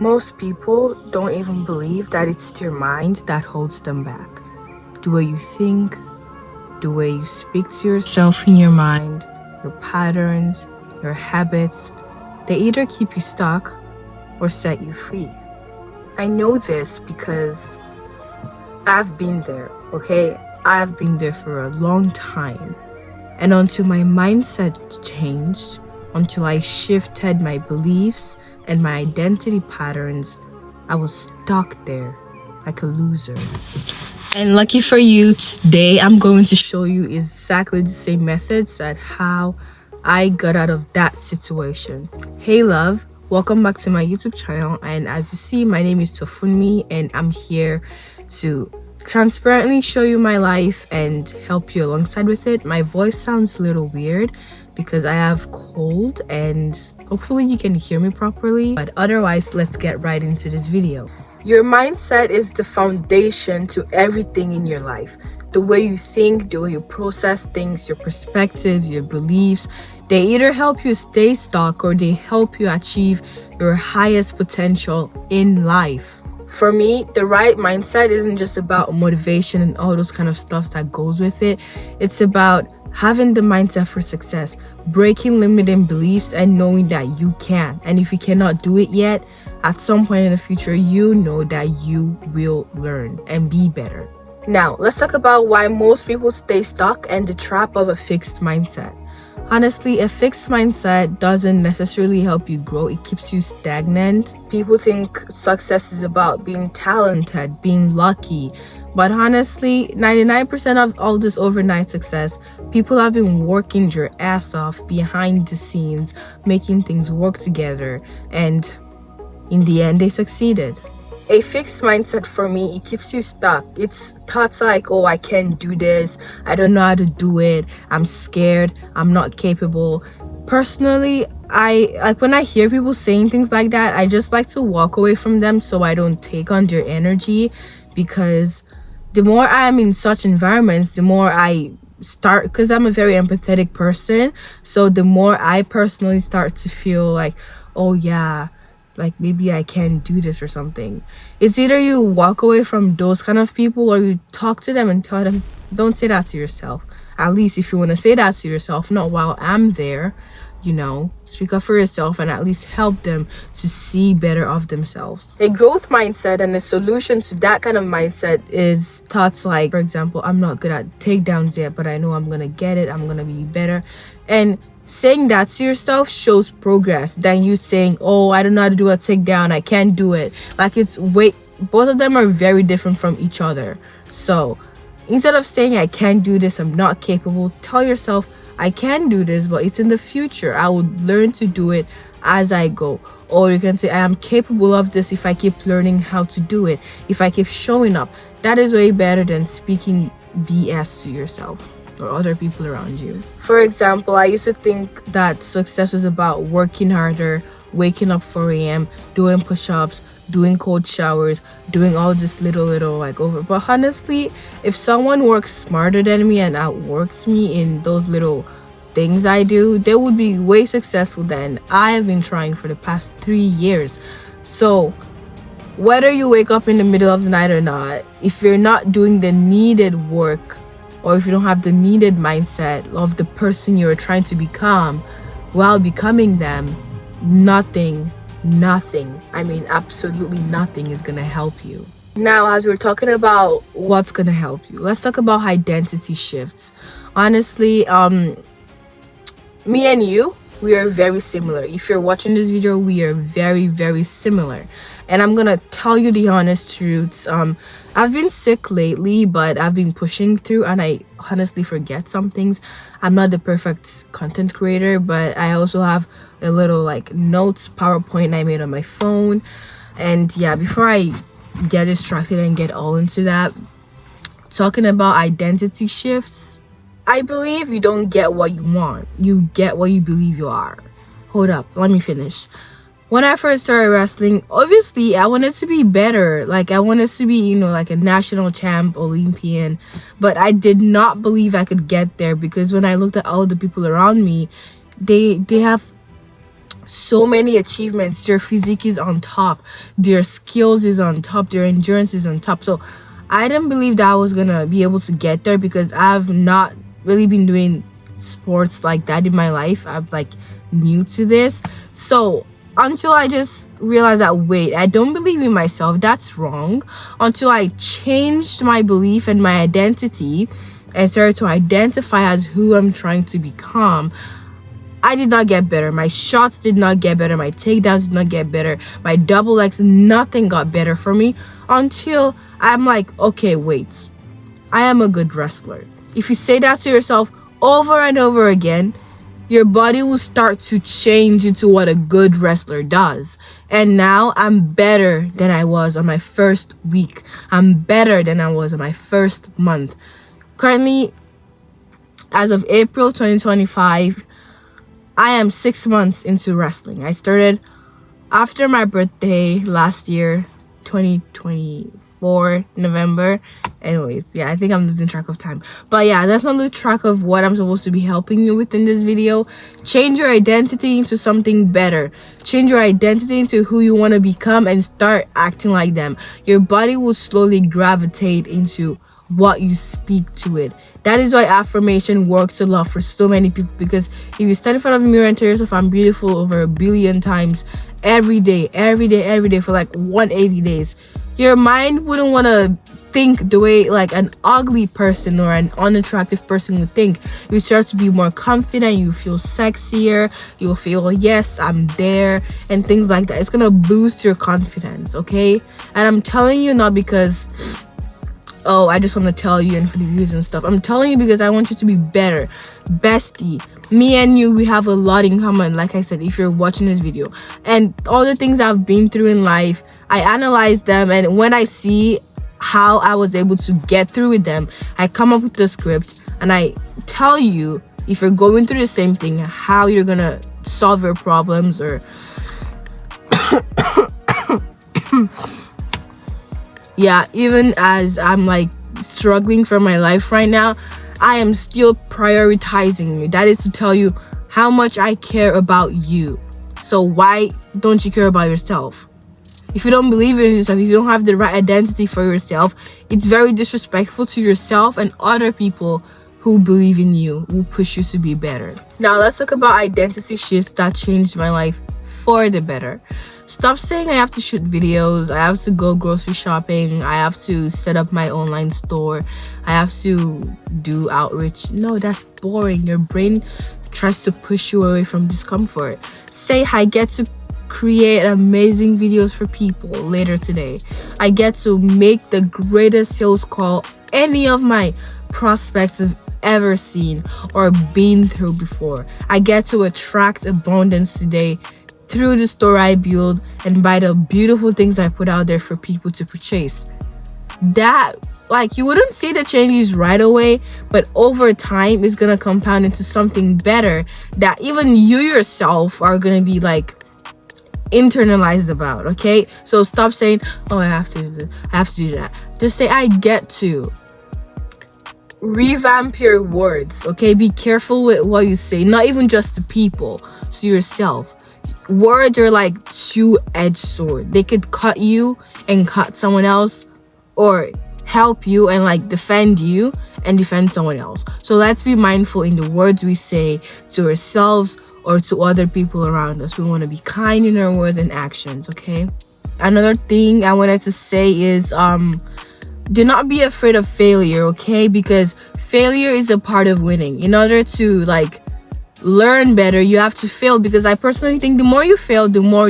Most people don't even believe that it's their mind that holds them back. The way you think, the way you speak to yourself in your mind, your patterns, your habits, they either keep you stuck or set you free. I know this because I've been there, okay? I've been there for a long time. And until my mindset changed, until I shifted my beliefs and my identity patterns, I was stuck there like a loser. And lucky for you, today I'm going to show you exactly the same methods that how I got out of that situation. Hey love, welcome back to my YouTube channel, and as you see, my name is Tofunmi and I'm here to transparently show you my life and help you alongside with it. My voice sounds a little weird because I have cold and hopefully you can hear me properly, but otherwise let's get right into this video. Your mindset is the foundation to everything in your life. The way you think, the way you process things, your perspective, your beliefs, they either help you stay stuck or they help you achieve your highest potential in life. For me, the right mindset isn't just about motivation and all those kind of stuff that goes with it. It's about having the mindset for success, breaking limiting beliefs and knowing that you can. And if you cannot do it yet, at some point in the future, you know that you will learn and be better. Now, let's talk about why most people stay stuck and the trap of a fixed mindset. Honestly, a fixed mindset doesn't necessarily help you grow. It keeps you stagnant. People think success is about being talented, being lucky. But honestly, 99% of all this overnight success, people have been working their ass off behind the scenes, making things work together. And in the end, they succeeded. A fixed mindset for me, it keeps you stuck. It's thoughts like, oh, I can't do this, I don't know how to do it, I'm scared, I'm not capable. Personally, when I hear people saying things like that, I just like to walk away from them so I don't take on their energy, because the more I'm in such environments, the more I start, because I'm a very empathetic person, so the more I personally start to feel like, oh yeah, like maybe I can do this or something. It's either you walk away from those kind of people or you talk to them and tell them, don't say that to yourself. At least if you want to say that to yourself, not while I'm there, speak up for yourself and at least help them to see better of themselves. A growth mindset and a solution to that kind of mindset is thoughts like, for example, I'm not good at takedowns yet, but I know I'm going to get it. I'm going to be better. And saying that to yourself shows progress than you saying, oh, I don't know how to do a takedown, I can't do it. Like, both of them are very different from each other. So instead of saying I can't do this, I'm not capable, tell yourself I can do this, but it's in the future. I would learn to do it as I go. Or you can say I am capable of this if I keep learning how to do it, if I keep showing up. That is way better than speaking BS to yourself or other people around you. For example, I used to think that success was about working harder, waking up 4 a.m., doing push-ups, doing cold showers, doing all this little but honestly, if someone works smarter than me and outworks me in those little things I do, they would be way successful than I have been trying for the past 3 years. So whether you wake up in the middle of the night or not, if you're not doing the needed work, or if you don't have the needed mindset of the person you're trying to become while becoming them, nothing, I mean absolutely nothing is gonna help you. Now, as we're talking about what's gonna help you, let's talk about identity shifts. Honestly, me and you, we are very similar. If you're watching this video, we are very, very similar. And I'm gonna tell you the honest truths. I've been sick lately, but I've been pushing through, and I honestly forget some things. I'm not the perfect content creator, but I also have a little notes PowerPoint I made on my phone. And yeah, before I get distracted and get all into that, talking about identity shifts, I believe you don't get what you want, you get what you believe you are. Hold up, let me finish. When I first started wrestling, obviously I wanted to be better. I wanted to be, a national champ, Olympian. But I did not believe I could get there, because when I looked at all the people around me, they have so many achievements. Their physique is on top, their skills is on top, their endurance is on top. So I didn't believe that I was gonna be able to get there because I've not really been doing sports like that in my life. I'm like new to this. So until I just realized that, wait, I don't believe in myself, that's wrong. Until I changed my belief and my identity and started to identify as who I'm trying to become, I did not get better. My shots did not get better. My takedowns did not get better. My double legs, nothing got better for me until I'm like, okay, wait, I am a good wrestler. If you say that to yourself over and over again, your body will start to change into what a good wrestler does. And now I'm better than I was on my first week. I'm better than I was on my first month. Currently, as of April 2025, I am 6 months into wrestling. I started after my birthday last year, 2024, November. Anyways, yeah, I think I'm losing track of time. But yeah, let's not lose track of what I'm supposed to be helping you with in this video. Change your identity into something better. Change your identity into who you want to become and start acting like them. Your body will slowly gravitate into what you speak to it. That is why affirmation works a lot for so many people, because if you stand in front of the mirror and tell yourself I'm beautiful over 1 billion times every day for like 180 days, your mind wouldn't want to think the way like an ugly person or an unattractive person would think. You start to be more confident, you feel sexier, you'll feel, yes, I'm there, and things like that. It's gonna boost your confidence, okay? And I'm telling you not because, oh, I just want to tell you and for the views and stuff. I'm telling you because I want you to be better. Bestie, me and you, we have a lot in common, like I said, if you're watching this video. And all the things I've been through in life, I analyze them, and when I see how I was able to get through with them, I come up with the script and I tell you, if you're going through the same thing, how you're gonna solve your problems. Or yeah, even as I'm like struggling for my life right now, I am still prioritizing you. That is to tell you how much I care about you. So why don't you care about yourself? If you don't believe in yourself, if you don't have the right identity for yourself, it's very disrespectful to yourself and other people who believe in you, who push you to be better. Now let's talk about identity shifts that changed my life for the better. Stop saying I have to shoot videos, I have to go grocery shopping, I have to set up my online store, I have to do outreach. No, that's boring. Your brain tries to push you away from discomfort. Say I get to create amazing videos for people later today. I get to make the greatest sales call any of my prospects have ever seen or been through before. I get to attract abundance today through the store I build and by the beautiful things I put out there for people to purchase. That, like, you wouldn't see the changes right away, but over time it's gonna compound into something better that even you yourself are gonna be like internalized about. Okay, so stop saying, oh, I have to do that. Just say I get to. Revamp your words. Okay, be careful with what you say, not even just to people, to yourself. Words are like two-edged sword. They could cut you and cut someone else, or help you and like defend you and defend someone else. So let's be mindful in the words we say to ourselves or to other people around us. We want to be kind in our words and actions, okay? Another thing I wanted to say is do not be afraid of failure, okay? Because failure is a part of winning. In order to like learn better, you have to fail, because I personally think the more you fail, the more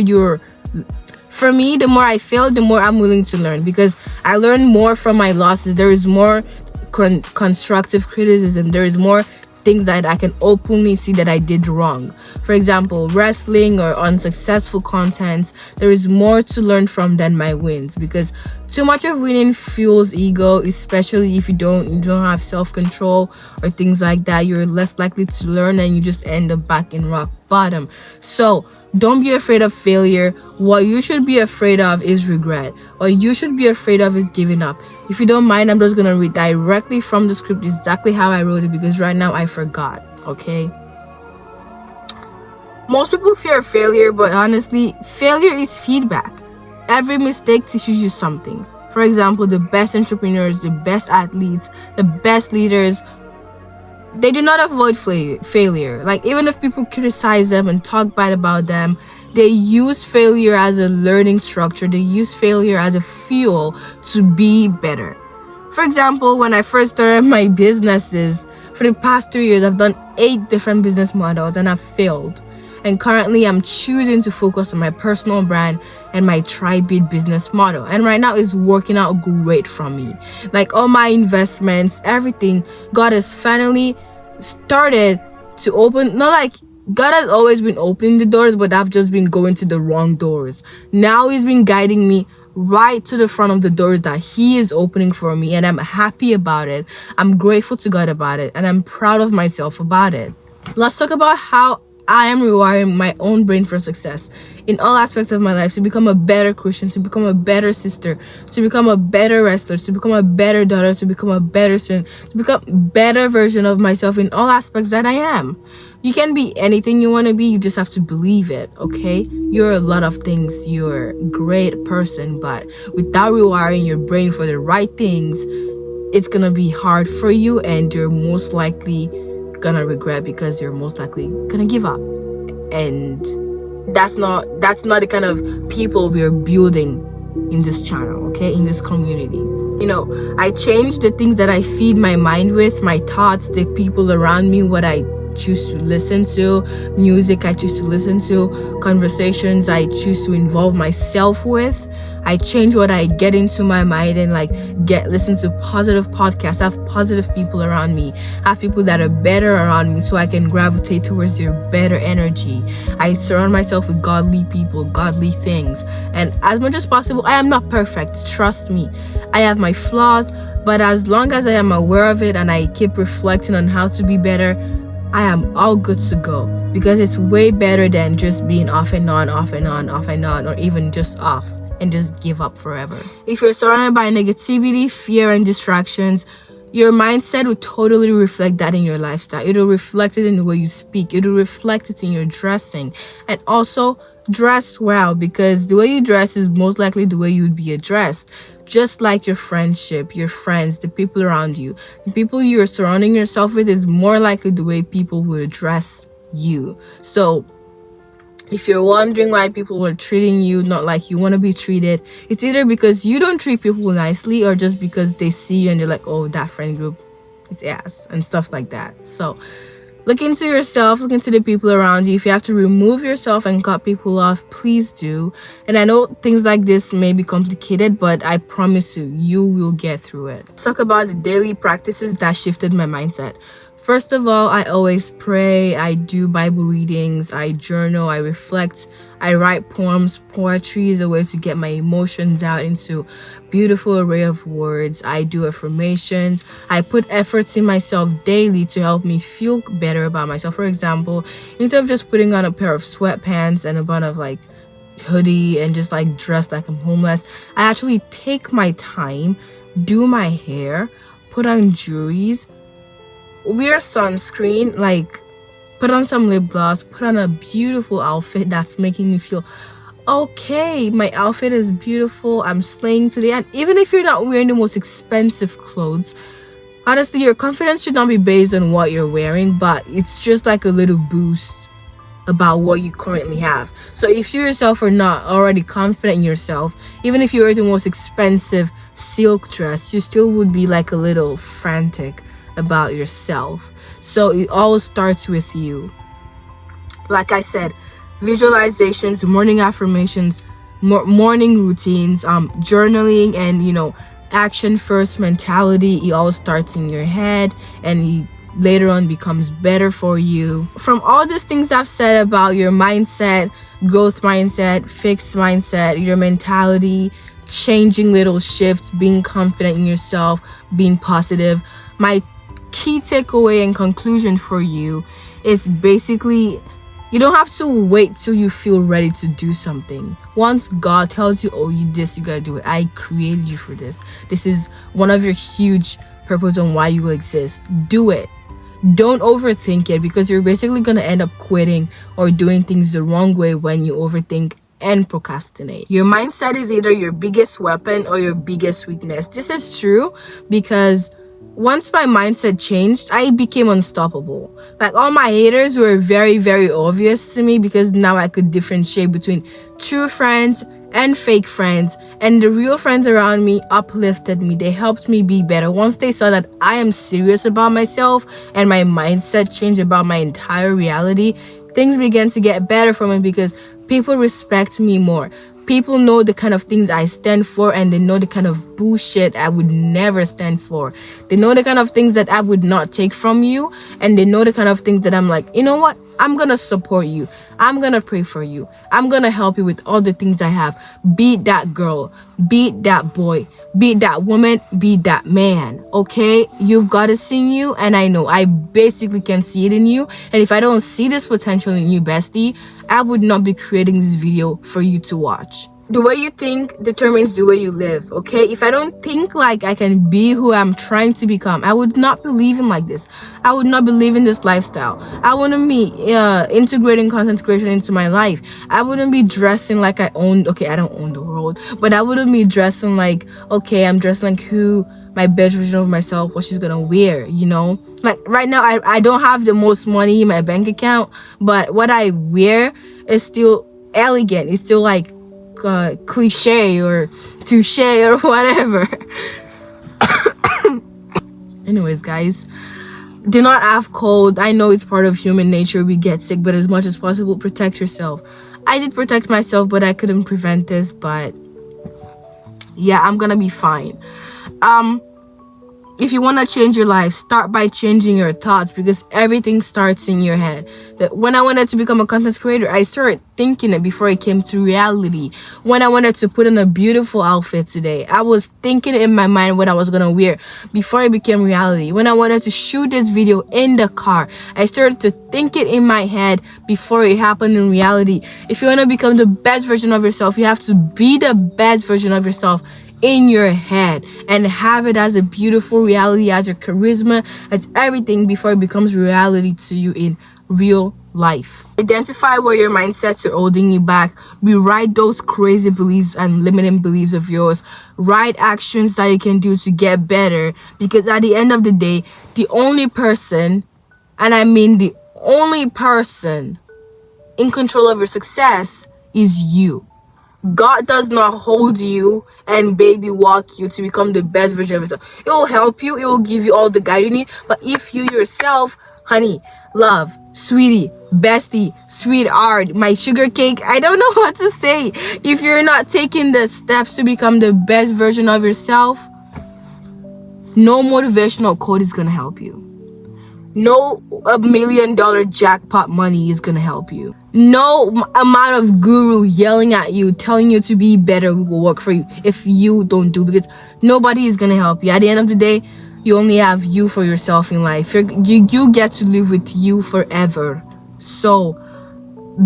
for me, the more I fail, the more I'm willing to learn, because I learn more from my losses. There is more constructive criticism. There is more things that I can openly see that I did wrong. For example, wrestling or unsuccessful contents, there is more to learn from than my wins, because too much of winning fuels ego, especially if you don't have self-control or things like that. You're less likely to learn and you just end up back in rock bottom. So don't be afraid of failure. What you should be afraid of is regret. What you should be afraid of is giving up. If you don't mind, I'm just gonna read directly from the script exactly how I wrote it, because right now I forgot. Okay, Most people fear failure, but honestly, failure is feedback. Every mistake teaches you something. For example, the best entrepreneurs, the best athletes, the best leaders, they do not avoid failure. Like, even if people criticize them and talk bad about them, they use failure as a learning structure. They use failure as a fuel to be better. For example, when I first started my businesses, for the past 3 years, I've done 8 different business models and I've failed. And currently, I'm choosing to focus on my personal brand and my Tri-Beat business model. And right now, it's working out great for me. Like, all my investments, everything, God has finally started to open. Not like God has always been opening the doors, but I've just been going to the wrong doors. Now He's been guiding me right to the front of the doors that He is opening for me. And I'm happy about it. I'm grateful to God about it. And I'm proud of myself about it. Let's talk about how I am rewiring my own brain for success in all aspects of my life, to become a better Christian, to become a better sister, to become a better wrestler, to become a better daughter, to become a better student, to become a better version of myself in all aspects that I am. You can be anything you want to be, you just have to believe it, okay? You're a lot of things, you're a great person, but without rewiring your brain for the right things, it's gonna be hard for you, and you're most likely gonna regret, because you're most likely gonna give up. And that's not the kind of people we're building in this channel, okay, in this community. I change the things that I feed my mind with, my thoughts, the people around me, what I choose to listen to, music I choose to listen to, conversations I choose to involve myself with. I change what I get into my mind and listen to positive podcasts, have positive people around me, have people that are better around me so I can gravitate towards their better energy. I surround myself with godly people, godly things. And as much as possible, I am not perfect, trust me. I have my flaws, but as long as I am aware of it and I keep reflecting on how to be better, I am all good to go, because it's way better than just being off and on, or even just off and just give up forever. If you're surrounded by negativity, fear, and distractions, your mindset will totally reflect that in your lifestyle. It'll reflect it in the way you speak. It'll reflect it in your dressing. And also, dress well, because the way you dress is most likely the way you would be addressed. Just like your friendship, your friends, the people around you, the people you're surrounding yourself with is more likely the way people will address you. So if you're wondering why people are treating you not like you want to be treated, it's either because you don't treat people nicely, or just because they see you and they're like, oh, that friend group is ass, and stuff like that. So look into yourself, look into the people around you. If you have to remove yourself and cut people off, please do. And I know things like this may be complicated, but I promise you will get through it. Let's talk about the daily practices that shifted my mindset. First of all, I always pray, I do Bible readings, I journal, I reflect, I write poems. Poetry is a way to get my emotions out into beautiful array of words. I do affirmations. I put efforts in myself daily to help me feel better about myself. For example, instead of just putting on a pair of sweatpants and a bunch of hoodie and just dress like I'm homeless, I actually take my time, do my hair, put on jewelries, wear sunscreen, put on some lip gloss, put on a beautiful outfit that's making me feel okay, my outfit is beautiful, I'm slaying today. And even if you're not wearing the most expensive clothes, honestly, your confidence should not be based on what you're wearing, but it's just like a little boost about what you currently have. So if you yourself are not already confident in yourself, even if you wear the most expensive silk dress, you still would be a little frantic about yourself. So it all starts with you. Like I said, visualizations, morning affirmations, morning routines, journaling, and action first mentality. It all starts in your head, and it later on becomes better for you. From all these things I've said about your mindset, growth mindset, fixed mindset, your mentality, changing little shifts, being confident in yourself, being positive, my key takeaway and conclusion for you is basically, you don't have to wait till you feel ready to do something. Once God tells you, oh, you gotta do it. I created you for this. This is one of your huge purpose on why you exist. Do it. Don't overthink it, because you're basically going to end up quitting or doing things the wrong way when you overthink and procrastinate. Your mindset is either your biggest weapon or your biggest weakness. This is true because once my mindset changed, I became unstoppable. Like, all my haters were very, very obvious to me, because now I could differentiate between true friends and fake friends, and the real friends around me uplifted me. They helped me be better. Once they saw that I am serious about myself and my mindset changed about my entire reality, things began to get better for me, because people respect me more. People know the kind of things I stand for, and they know the kind of bullshit I would never stand for. They know the kind of things that I would not take from you, and they know the kind of things that I'm like, you know what? I'm gonna support you. I'm gonna pray for you. I'm gonna help you with all the things I have. Be that girl. Be that boy. Be that woman. Be that man. Okay? You've got this in you, and I know. I basically can see it in you. And if I don't see this potential in you, bestie, I would not be creating this video for you to watch. The way you think determines the way you live, okay? If I don't think like I can be who I'm trying to become, I would not be living like this. I would not be living this lifestyle. I wouldn't be integrating content creation into my life. I wouldn't be dressing like I own, okay, I don't own the world, but I wouldn't be dressing like, okay, I'm dressing like who my best version of myself, what she's gonna wear, you know? Like, right now, I don't have the most money in my bank account, but what I wear is still elegant. It's still like cliche or touche or whatever. Anyways, guys, do not have cold. I know it's part of human nature. We get sick, but as much as possible, protect yourself. I did protect myself, but I couldn't prevent this. But yeah, I'm gonna be fine. If you want to change your life, start by changing your thoughts, because everything starts in your head. That when I wanted to become a content creator, I started thinking it before it came to reality. When I wanted to put on a beautiful outfit today, I was thinking in my mind what I was gonna wear before it became reality. When I wanted to shoot this video in the car, I started to think it in my head before it happened in reality. If you want to become the best version of yourself, you have to be the best version of yourself in your head and have it as a beautiful reality, as your charisma, as everything before it becomes reality to you in real life. Identify where your mindsets are holding you back. Rewrite those crazy beliefs and limiting beliefs of yours. Write actions that you can do to get better, because at the end of the day, the only person, and I mean the only person in control of your success is you. God does not hold you and baby walk you to become the best version of yourself. It will help you. It will give you all the guide you need. But if you yourself, honey, love, sweetie, bestie, sweetheart, my sugar cake, I don't know what to say. If you're not taking the steps to become the best version of yourself, no motivational quote is going to help you. No $1 million jackpot money is gonna help you. No amount of guru yelling at you, telling you to be better will work for you if you don't do, because nobody is gonna help you. At the end of the day, you only have you for yourself in life. You get to live with you forever. So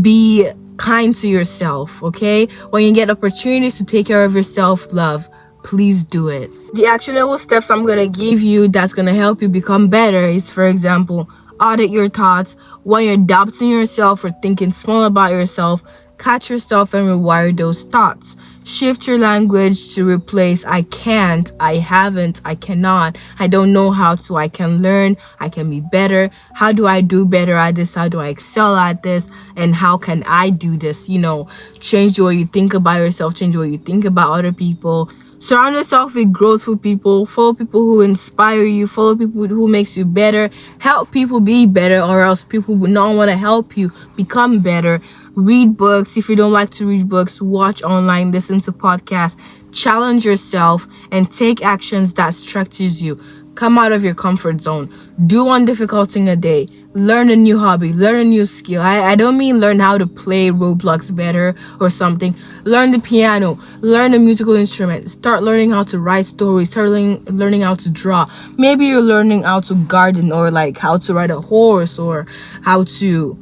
be kind to yourself, okay? When you get opportunities to take care of yourself, love, please do it. The actionable steps I'm gonna give you that's gonna help you become better is, for example, audit your thoughts. When you're doubting yourself or thinking small about yourself, catch yourself and rewire those thoughts. Shift your language to replace I can't, I haven't, I cannot, I don't know how to, I can learn, I can be better. How do I do better at this? How do I excel at this? And how can I do this? You know, change the way you think about yourself, change the way you think about other people. Surround yourself with growthful people. Follow people who inspire you. Follow people who makes you better. Help people be better, or else people would not want to help you become better. Read books. If you don't like to read books, watch online, listen to podcasts. Challenge yourself and take actions that stretches you. Come out of your comfort zone. Do one difficult thing a day. Learn a new hobby. Learn a new skill. I don't mean learn how to play Roblox better or something. Learn the piano. Learn a musical instrument. Start learning how to write stories. Start learning how to draw. Maybe you're learning how to garden, or like how to ride a horse, or how to,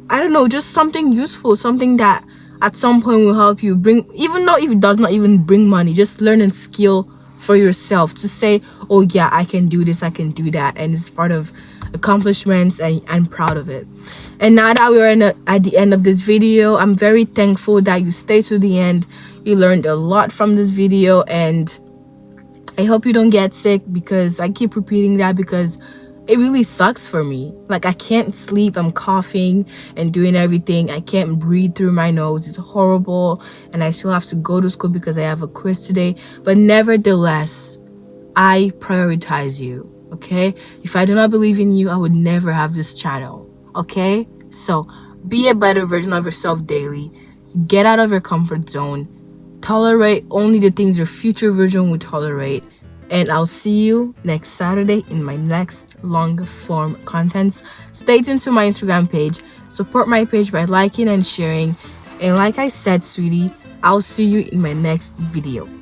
I don't know, just something useful. Something that at some point will help you bring, even though if it does not even bring money, just learn a skill for yourself to say, oh yeah, I can do this, I can do that, and it's part of accomplishments, and I'm proud of it. And now that we're at the end of this video, I'm very thankful that you stayed to the end. You learned a lot from this video, and I hope you don't get sick, because I keep repeating that because it really sucks for me. Like, I can't sleep, I'm coughing and doing everything. I can't breathe through my nose. It's horrible, and I still have to go to school because I have a quiz today. But nevertheless, I prioritize you, okay? If I do not believe in you, I would never have this channel, okay? So be a better version of yourself daily. Get out of your comfort zone. Tolerate only the things your future version would tolerate. And I'll see you next Saturday in my next long form contents. Stay tuned to my Instagram page. Support my page by liking and sharing. And like I said, sweetie, I'll see you in my next video.